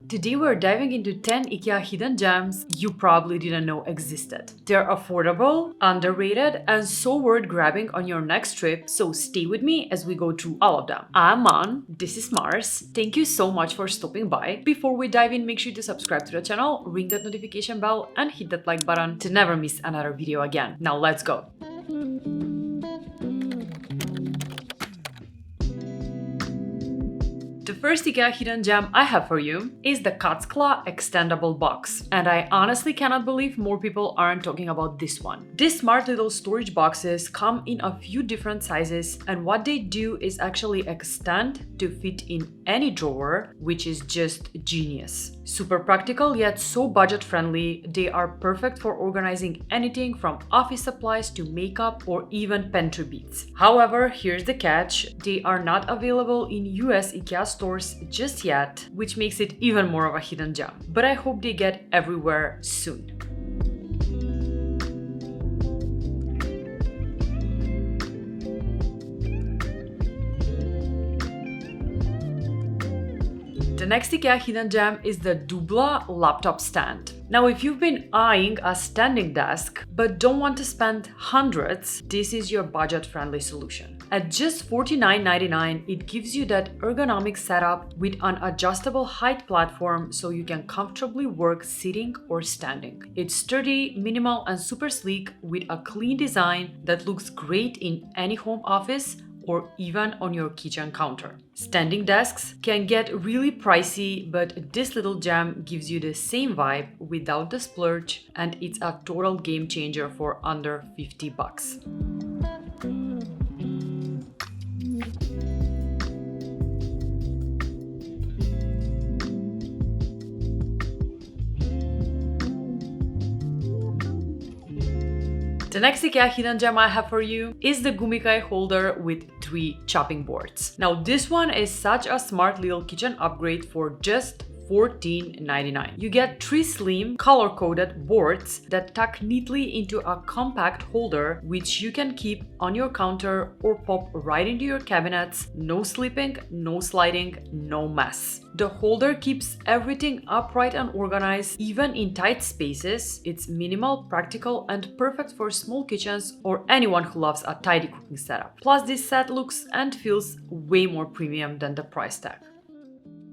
Today we're diving into 10 IKEA hidden gems you probably didn't know existed. They're affordable, underrated, and so worth grabbing on your next trip, so stay with me as we go through all of them. I'm Man, this is Mars. Thank you so much for stopping by. Before we dive in, make sure to subscribe to the channel, ring that notification bell, and hit that like button to never miss another video again. Now let's go! The first IKEA hidden gem I have for you is the KACKLA Extendable box, and I honestly cannot believe more people aren't talking about this one. These smart little storage boxes come in a few different sizes, and what they do is actually extend to fit in any drawer, which is just genius. Super practical yet so budget friendly, they are perfect for organizing anything from office supplies to makeup or even pantry beats. However, here's the catch, they are not available in US IKEA stores just yet, which makes it even more of a hidden gem. But I hope they get everywhere soon. The next IKEA hidden gem is the Dubla Laptop stand. Now, if you've been eyeing a standing desk but don't want to spend hundreds, this is your budget-friendly solution. At just $49.99, it gives you that ergonomic setup with an adjustable height platform so you can comfortably work sitting or standing. It's sturdy, minimal, and super sleek with a clean design that looks great in any home office or even on your kitchen counter. Standing desks can get really pricey, but this little gem gives you the same vibe without the splurge, and it's a total game changer for under 50 bucks. The next IKEA hidden gem I have for you is the GUMMIHAJ Holder with 3 chopping boards. Now this one is such a smart little kitchen upgrade for just $14.99. You get 3 slim, color-coded boards that tuck neatly into a compact holder, which you can keep on your counter or pop right into your cabinets. No slipping, no sliding, no mess. The holder keeps everything upright and organized, even in tight spaces. It's minimal, practical, and perfect for small kitchens or anyone who loves a tidy cooking setup. Plus, this set looks and feels way more premium than the price tag.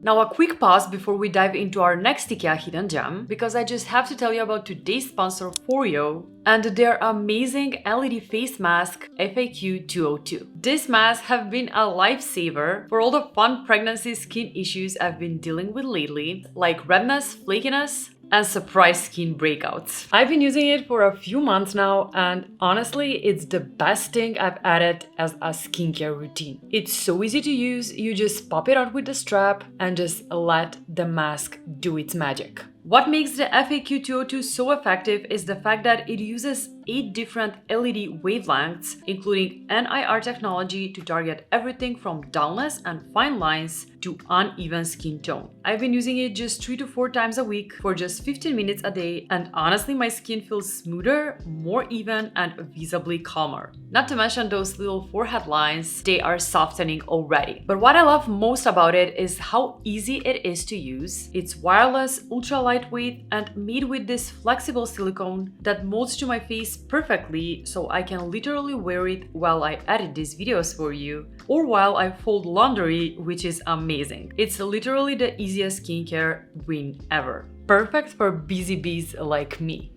Now a quick pause before we dive into our next IKEA hidden gem, because I just have to tell you about today's sponsor, Foreo, and their amazing LED face mask FAQ 202. These masks have been a lifesaver for all the fun pregnancy skin issues I've been dealing with lately, like redness, flakiness, and surprise skin breakouts. I've been using it for a few months now, and honestly, it's the best thing I've added as a skincare routine. It's so easy to use, you just pop it out with the strap and just let the mask do its magic. What makes the FAQ 202 so effective is the fact that it uses 8 different LED wavelengths, including NIR technology to target everything from dullness and fine lines to uneven skin tone. I've been using it just 3 to 4 times a week for just 15 minutes a day, and honestly my skin feels smoother, more even, and visibly calmer. Not to mention those little forehead lines, they are softening already. But what I love most about it is how easy it is to use. It's wireless, ultra lightweight, and made with this flexible silicone that molds to my face perfectly, so I can literally wear it while I edit these videos for you or while I fold laundry, which is amazing. It's literally the easiest skincare win ever. Perfect for busy bees like me.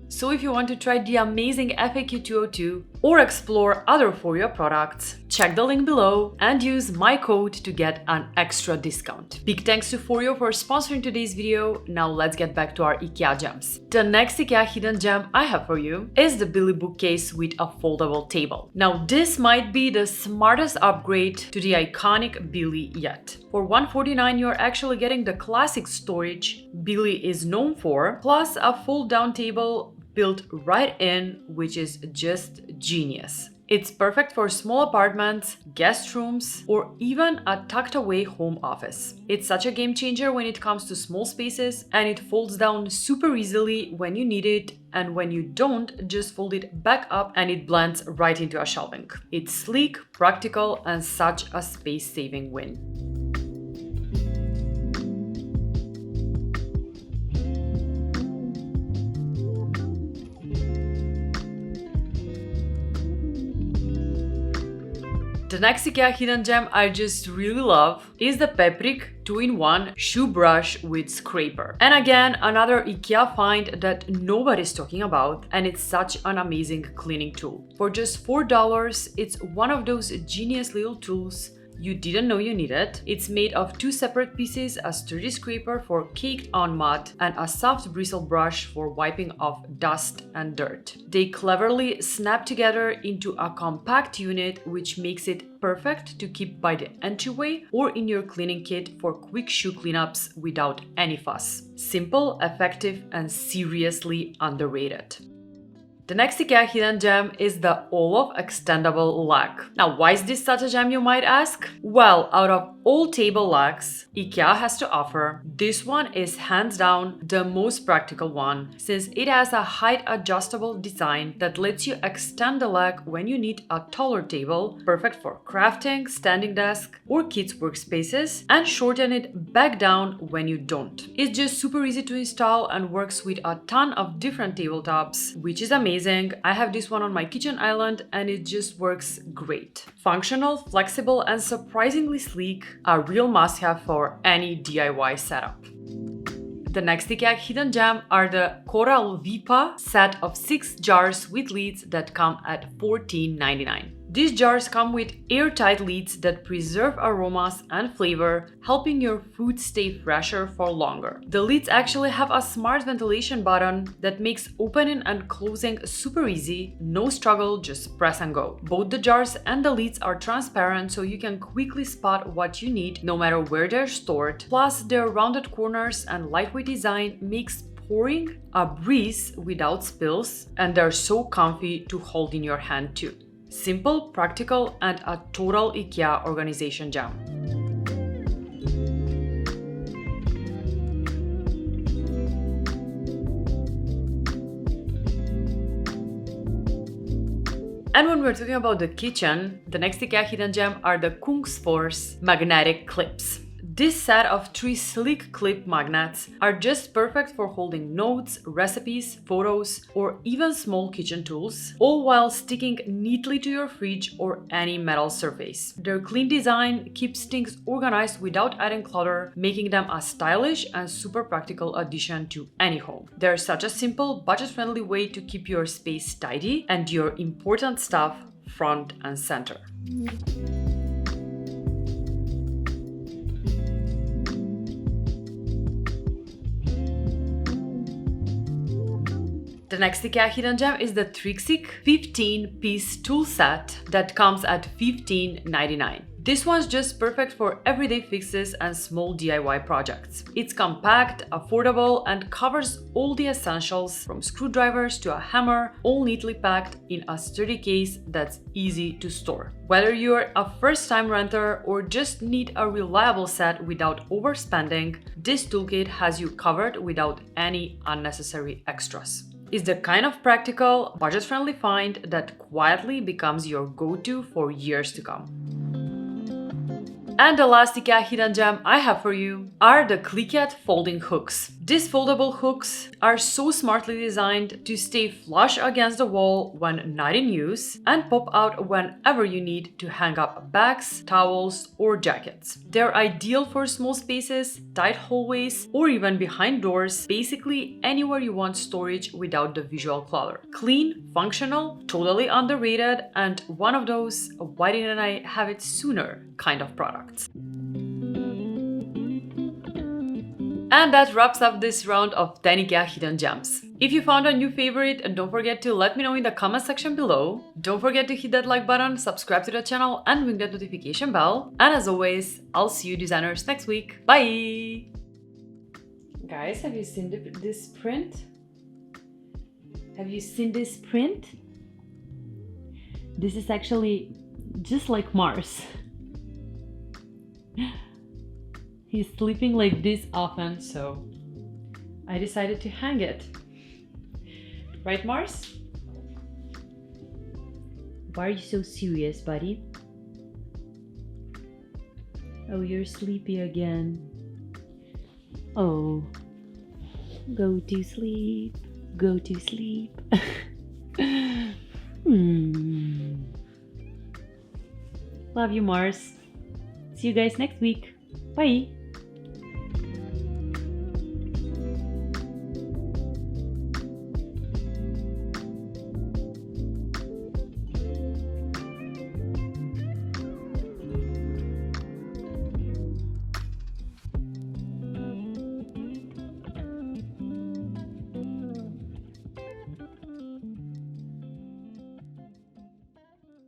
So if you want to try the amazing FAQ 202 or explore other Foreo products, check the link below and use my code to get an extra discount. Big thanks to Foreo for sponsoring today's video. Now let's get back to our IKEA gems. The next IKEA hidden gem I have for you is the Billy bookcase with a foldable table. Now this might be the smartest upgrade to the iconic Billy yet. For $149, you're actually getting the classic storage Billy is known for, plus a fold-down table built right in, which is just genius. It's perfect for small apartments, guest rooms, or even a tucked away home office. It's such a game changer when it comes to small spaces, and it folds down super easily when you need it, and when you don't, just fold it back up and it blends right into a shelving. It's sleek, practical, and such a space-saving win. The next Ikea hidden gem I just really love is the PEPPRIG 2-in-1 shoe brush with scraper. And again, another Ikea find that nobody's talking about, and it's such an amazing cleaning tool. For just $4, it's one of those genius little tools you didn't know you needed. It's made of 2 separate pieces, a sturdy scraper for caked on mud and a soft bristle brush for wiping off dust and dirt. They cleverly snap together into a compact unit, which makes it perfect to keep by the entryway or in your cleaning kit for quick shoe cleanups without any fuss. Simple, effective, and seriously underrated. The next Ikea hidden gem is the OLOV Extendable Leg. Now, why is this such a gem, you might ask? Well, out of all table legs Ikea has to offer, this one is hands down the most practical one, since it has a height adjustable design that lets you extend the leg when you need a taller table, perfect for crafting, standing desk, or kids' workspaces, and shorten it back down when you don't. It's just super easy to install and works with a ton of different tabletops, which is amazing. I have this one on my kitchen island and it just works great. Functional, flexible, and surprisingly sleek, a real must-have for any DIY setup. The next Ikea hidden gem are the Koral Vippa set of 6 jars with lids that come at $14.99. These jars come with airtight lids that preserve aromas and flavor, helping your food stay fresher for longer. The lids actually have a smart ventilation button that makes opening and closing super easy, no struggle, just press and go. Both the jars and the lids are transparent, so you can quickly spot what you need no matter where they're stored. Plus, their rounded corners and lightweight design makes pouring a breeze without spills, and they're so comfy to hold in your hand too. Simple, practical, and a total Ikea organization gem. And when we're talking about the kitchen, the next Ikea hidden gem are the KUNGSFORS Magnetic clips. This set of 3 sleek clip magnets are just perfect for holding notes, recipes, photos, or even small kitchen tools, all while sticking neatly to your fridge or any metal surface. Their clean design keeps things organized without adding clutter, making them a stylish and super practical addition to any home. They're such a simple, budget-friendly way to keep your space tidy and your important stuff front and center. The next Ikea hidden gem is the Trixic 15-piece tool set that comes at $15.99. This one's just perfect for everyday fixes and small DIY projects. It's compact, affordable, and covers all the essentials from screwdrivers to a hammer, all neatly packed in a sturdy case that's easy to store. Whether you're a first-time renter or just need a reliable set without overspending, this toolkit has you covered without any unnecessary extras. It's the kind of practical, budget-friendly find that quietly becomes your go-to for years to come. And the last Ikea hidden gem I have for you are the Clickat folding hooks. These foldable hooks are so smartly designed to stay flush against the wall when not in use and pop out whenever you need to hang up bags, towels, or jackets. They're ideal for small spaces, tight hallways, or even behind doors, basically anywhere you want storage without the visual clutter. Clean, functional, totally underrated, and one of those why didn't I have it sooner kind of products. And that wraps up this round of 10 Ikea hidden gems. If you found a new favorite, don't forget to let me know in the comment section below. Don't forget to hit that like button, subscribe to the channel, and ring that notification bell. And as always, I'll see you designers next week. Bye! Guys, have you seen this print? Have you seen this print? This is actually just like Mars. He's sleeping like this often, so I decided to hang it. Right, Mars? Why are you so serious, buddy? Oh, you're sleepy again. Oh, go to sleep. Go to sleep. Love you, Mars. See you guys next week. Bye.